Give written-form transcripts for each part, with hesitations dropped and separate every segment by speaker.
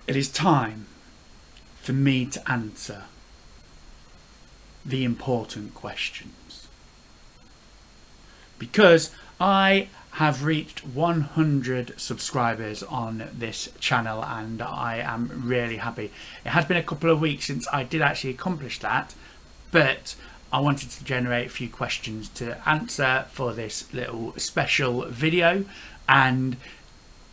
Speaker 1: It is time for me to answer the important questions. Because I have reached 100 subscribers on this channel and I am really happy. It has been a couple of weeks since I did actually accomplish that, but I wanted to generate a few questions to answer for this little special video, and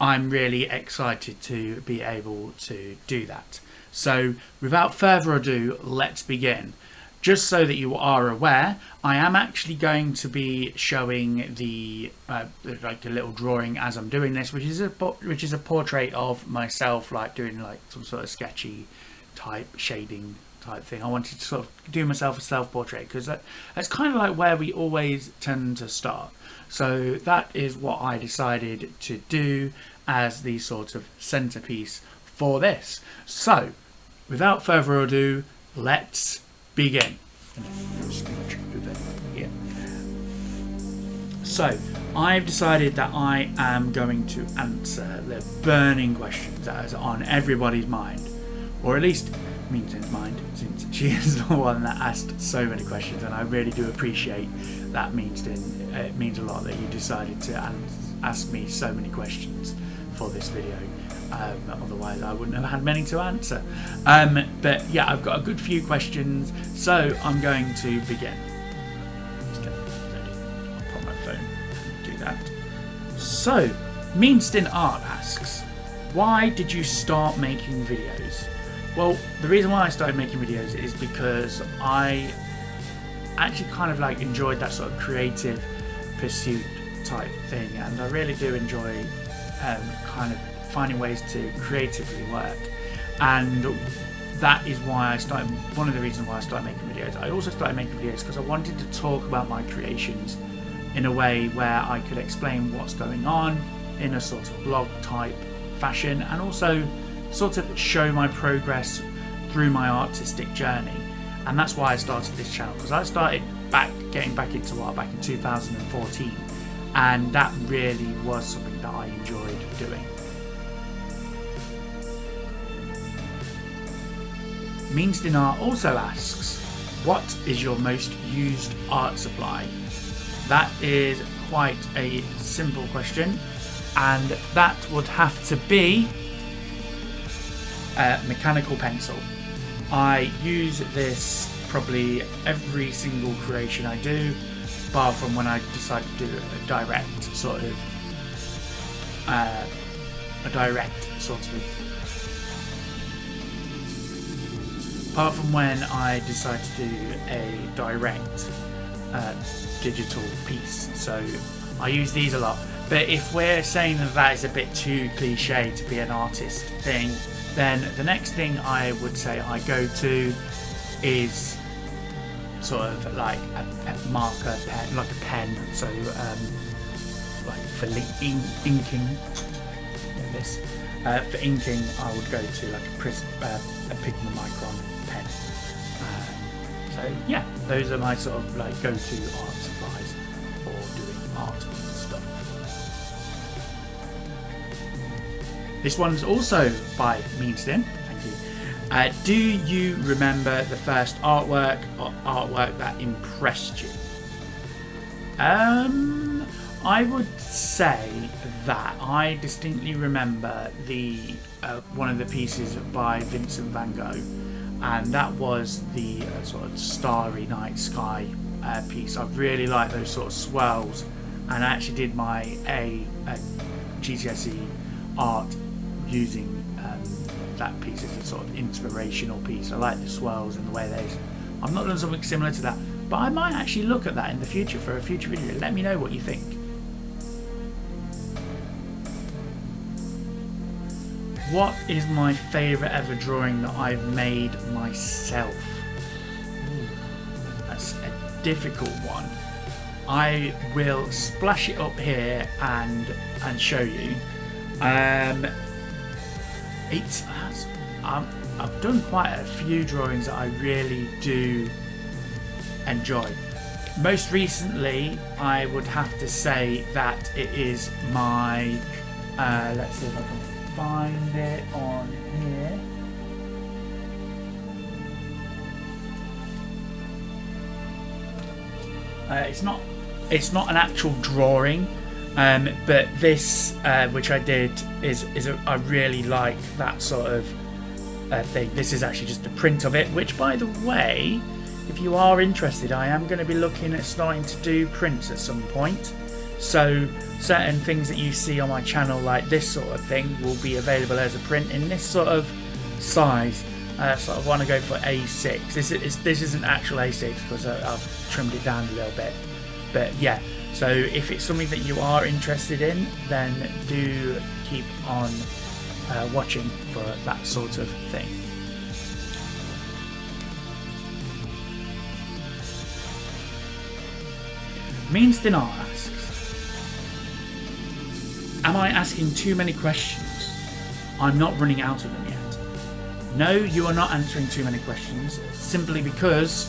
Speaker 1: I'm really excited to be able to do that. So without further ado, let's begin. Just so that you are aware, I am actually going to be showing the like a little drawing as I'm doing this, which is a portrait of myself, like doing like some sort of sketchy type shading type thing. I wanted to sort of do myself a self-portrait because that's kind of like where we always tend to start. So that is what I decided to do as the sort of centerpiece for this. So without further ado, let's begin. So I've decided that I am going to answer the burning questions that is on everybody's mind, or at least Meenstin's mind, since she is the one that asked so many questions, and I really do appreciate that, Meenstin. It means a lot that you decided to ask me so many questions for this video. Otherwise I wouldn't have had many to answer. But yeah, I've got a good few questions, so I'm going to begin. Just get ready. I'll put my phone and do that. So, Meenstin Art asks, why did you start making videos? Well, the reason why I started making videos is because I actually kind of like enjoyed that sort of creative pursuit type thing, and I really do enjoy kind of finding ways to creatively work, and that is why I started. One of the reasons why I started making videos. I also started making videos because I wanted to talk about my creations in a way where I could explain what's going on in a sort of blog type fashion, and also sort of show my progress through my artistic journey. And that's why I started this channel, because I started getting back into art back in 2014, and that really was something that I enjoyed doing. Meenstin Art also asks, what is your most used art supply? That is quite a simple question, and that would have to be a mechanical pencil. I use this probably every single creation I do, apart from when I decide to do a direct sort of apart from when I decide to do a direct digital piece. So I use these a lot. But if we're saying that is a bit too cliche to be an artist thing, then the next thing I would say I go to is sort of like a marker pen, like a pen. So like for inking, this. For inking, I would go to like a Pigma Micron pen. So yeah, those are my sort of like go-to art supplies for doing art and stuff. This one's also by Meenstin. Thank you. Do you remember the first artwork that impressed you? I would say that I distinctly remember the one of the pieces by Vincent van Gogh, and that was the sort of Starry Night Sky piece. I really like those sort of swirls, and I actually did my GCSE art using that piece as a sort of inspirational piece. I like the swirls and the way they. I've not done something similar to that, but I might actually look at that in the future for a future video. Let me know what you think. What is my favourite ever drawing that I've made myself? Ooh, that's a difficult one. I will splash it up here and show you. I've done quite a few drawings that I really do enjoy. Most recently, I would have to say that it is my let's see if I can find it on here. It's not an actual drawing, but this which I did is I really like that sort of thing. This is actually just a print of it, which, by the way, if you are interested, I am going to be looking at starting to do prints at some point. So certain things that you see on my channel, like this sort of thing, will be available as a print in this sort of size. So I want to go for A6. This isn't actual A6 because I've trimmed it down a little bit. But yeah, so if it's something that you are interested in, then do keep on watching for that sort of thing. Means Dinar asks, am I asking too many questions? I'm not running out of them yet. No, you are not answering too many questions, simply because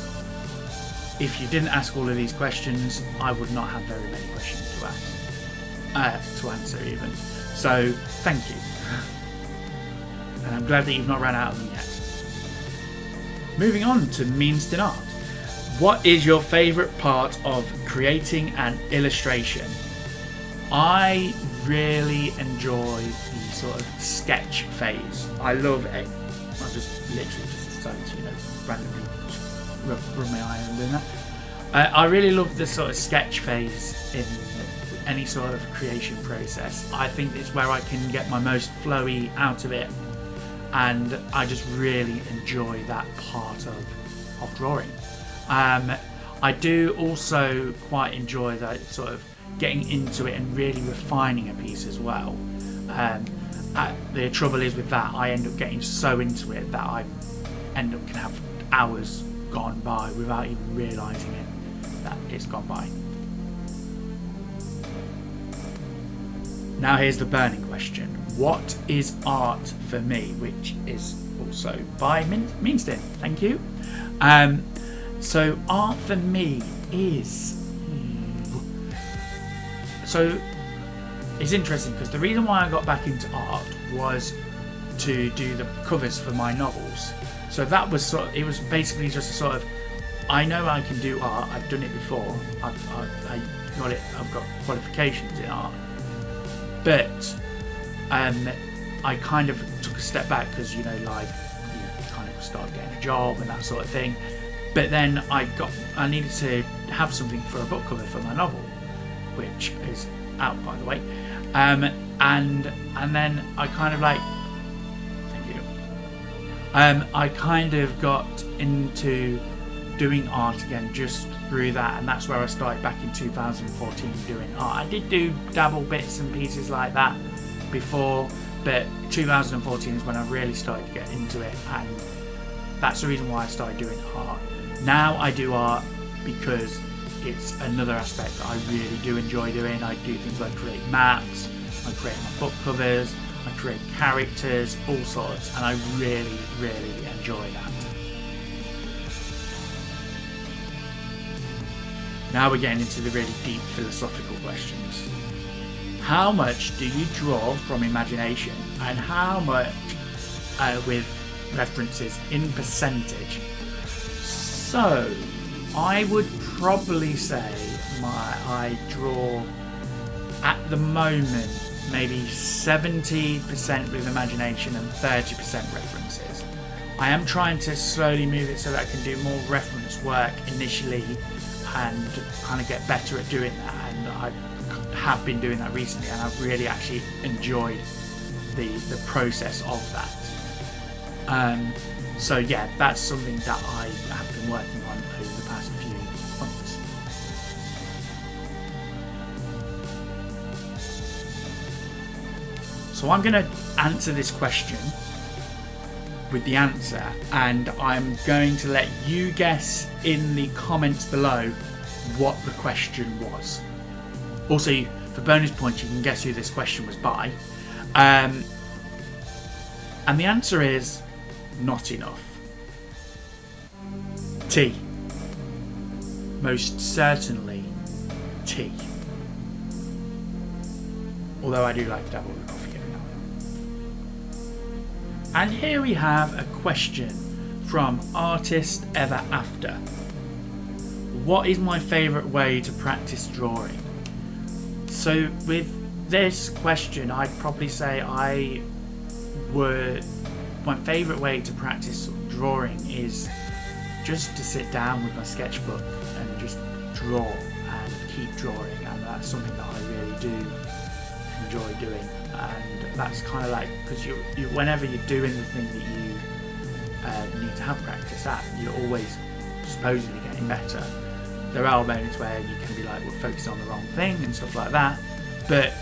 Speaker 1: if you didn't ask all of these questions, I would not have very many questions to answer even. So, thank you. And I'm glad that you've not run out of them yet. Moving on to Means Dinar. What is your favourite part of creating an illustration? I really enjoy the sort of sketch phase. I love it. I just literally just decided to, randomly rub my eye on doing that. I really love the sort of sketch phase in any sort of creation process. I think it's where I can get my most flowy out of it, and I just really enjoy that part of drawing. I do also quite enjoy that sort of getting into it and really refining a piece as well. The trouble is with that, I end up getting so into it that I end up can have hours gone by without even realising it that it's gone by. Now here's the burning question. What is art for me? Which is also by Meanston. Thank you. So art for me is... So it's interesting because the reason why I got back into art was to do the covers for my novels. So that was it was basically just a sort of, I know I can do art, I've done it before, I've got qualifications in art, but I kind of took a step back because, you kind of start getting a job and that sort of thing. But then I needed to have something for a book cover for my novel, which is out, by the way. And then I kind of thank you. I kind of got into doing art again just through that, and that's where I started back in 2014 doing art. I did do dabble bits and pieces like that before, but 2014 is when I really started to get into it, and that's the reason why I started doing art. Now I do art because it's another aspect that I really do enjoy doing. I do things like create maps, I create my book covers, I create characters, all sorts, and I really, really enjoy that. Now we're getting into the really deep philosophical questions. How much do you draw from imagination, and how much with references in percentage? So I would probably say I draw at the moment maybe 70% with imagination and 30% references. I am trying to slowly move it so that I can do more reference work initially and kind of get better at doing that, and I have been doing that recently, and I've really actually enjoyed the process of that. So yeah, that's something that I have been working on over the past few months. So I'm going to answer this question with the answer, and I'm going to let you guess in the comments below what the question was. Also, for bonus points, you can guess who this question was by. And the answer is not enough. Tea. Most certainly tea. Although I do like to dabble with coffee every now and then. And here we have a question from Artist Ever After. What is my favourite way to practice drawing? So with this question, I'd probably say my favourite way to practice drawing is just to sit down with my sketchbook and just draw and keep drawing, and that's something that I really do enjoy doing. And that's kind of like, because you whenever you're doing the thing that you need to have practice at, you're always supposedly getting better. There are moments where you can be like, we're focused on the wrong thing and stuff like that, but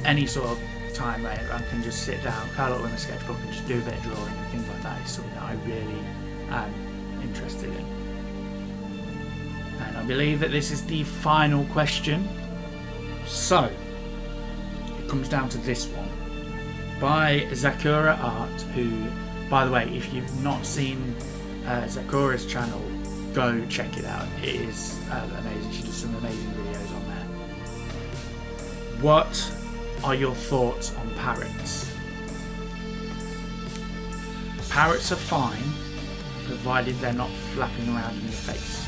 Speaker 1: any sort of time where I can just sit down, curl up with my sketchbook and just do a bit of drawing and things like that is something that I really am interested in. And I believe that this is the final question. So it comes down to this one by Zakura Art, who, by the way, if you've not seen Zakura's channel, go check it out. It is amazing. She does some amazing videos on there. What are your thoughts on parrots? Parrots are fine, provided they're not flapping around in your face.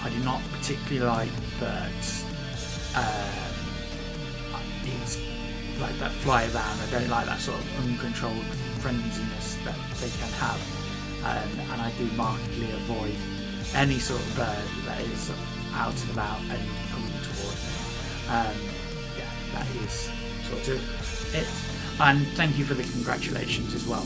Speaker 1: I do not particularly like birds. It's like that fly around. I don't like that sort of uncontrolled frenziness that they can have. And I do markedly avoid any sort of bird that is out and about and coming towards me. Yeah, that is sort of it. And thank you for the congratulations as well.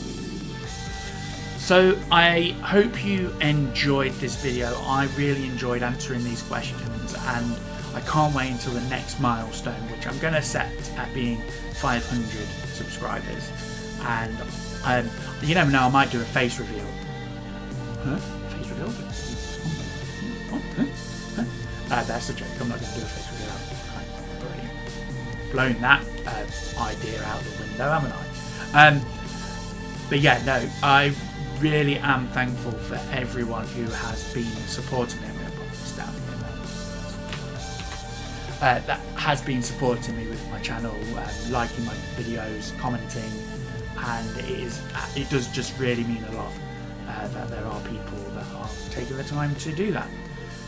Speaker 1: So I hope you enjoyed this video. I really enjoyed answering these questions, and I can't wait until the next milestone, which I'm going to set at being 500 subscribers. And you never know, I might do a face reveal. Huh? Face reveal? That's a joke. I'm not going to do a face reveal. I've already blown that idea out the window, haven't I? But yeah, no, I really am thankful for everyone who has been supporting me. I'm going to put this down here. That has been supporting me with my channel, liking my videos, commenting, and it does just really mean a lot that there are people that are taking the time to do that.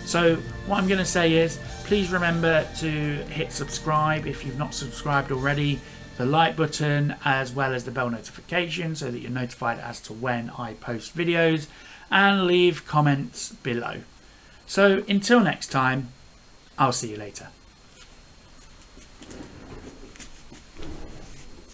Speaker 1: So what I'm going to say is, please remember to hit subscribe if you've not subscribed already, the like button as well as the bell notification so that you're notified as to when I post videos, and leave comments below. So until next time, I'll see you later.